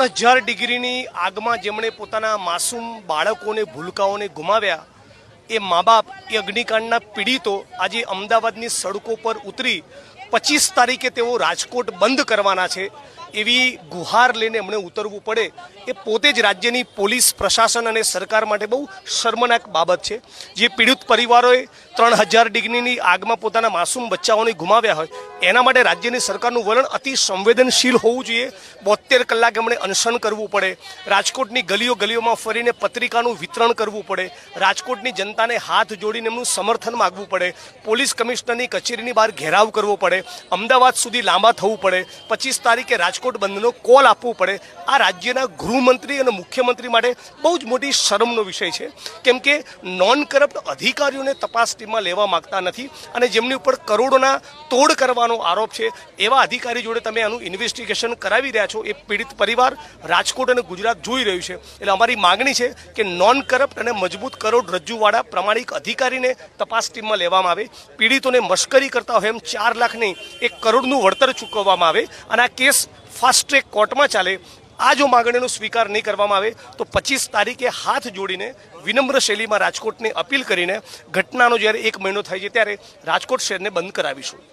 3000 ડિગ્રીની આગમાં જેમણે પોતાના માસૂમ બાળકોને ભૂલકાઓને ગુમાવ્યા એ મા બાપ એ અગ્નિકાંડના પીડિતો આજે અમદાવાદની સડકો પર ઉતરી 25 તારીખે તેઓ રાજકોટ બંધ કરવાના છે એવી ગુહાર લઈને એમણે ઉતરવું પડે એ પોતે જ રાજ્યની પોલીસ પ્રશાસન અને સરકાર માટે બહુ શર્મનાક બાબત છે। જે પીડિત પરિવારોએ 3000 ડિગ્રીની આગમાં પોતાના માસૂમ બચ્ચાઓને ગુમાવ્યા હોય એના માટે રાજ્યની સરકારનું વલણ અતિ સંવેદનશીલ હોવું જોઈએ। 72 કલાક એમણે અનશન કરવું પડે, રાજકોટની ગલીઓ ગલીઓમાં ફરીને પત્રિકાનું વિતરણ કરવું પડે, રાજકોટની જનતાને હાથ જોડીને એમનું સમર્થન માગવું પડે, પોલીસ કમિશનરની કચેરીની બહાર ઘેરાવ કરવો પડે, અમદાવાદ સુધી લાંબા થવું પડે, 25 તારીખે રાજકોટ બંધનો કોલ આપવું પડે। આ રાજ્યના ગૃહમંત્રી અને મુખ્યમંત્રી માટે બહુ જ મોટી શરમનો વિષય છે, કેમ કે નોન કરપ્ટ અધિકારીઓને તપાસ ટીમમાં લેવા માગતા નથી અને જેમની ઉપર કરોડોના તોડ કરવાનો આરોપ છે એવા અધિકારી જોડે તમે આનું ઇન્વેસ્ટિગેશન કરાવી રહ્યા છો। એ પીડિત પરિવાર રાજકોટ અને ગુજરાત જોઈ રહ્યું છે। એટલે અમારી માગણી છે કે નોન કરપ્ટ અને મજબૂત કરોડરજ્જુવાળા પ્રમાણિક અધિકારીને તપાસ ટીમમાં લેવામાં આવે, પીડિતોને મશ્કરી કરતા હોય એમ 4 લાખ નહીં 1 કરોડનું વળતર ચૂકવવામાં આવે અને આ કેસ ફાસ્ટ ટ્રેક કોર્ટમાં ચાલે। આ જો માગણીનો સ્વીકાર નહીં કરવામાં આવે તો 25 તારીખે હાથ જોડીને વિનમ્ર શૈલીમાં રાજકોટને અપીલ કરીને ઘટનાનો જ્યારે 1 મહિનો થાય છે ત્યારે રાજકોટ શહેરને બંધ કરાવીશું।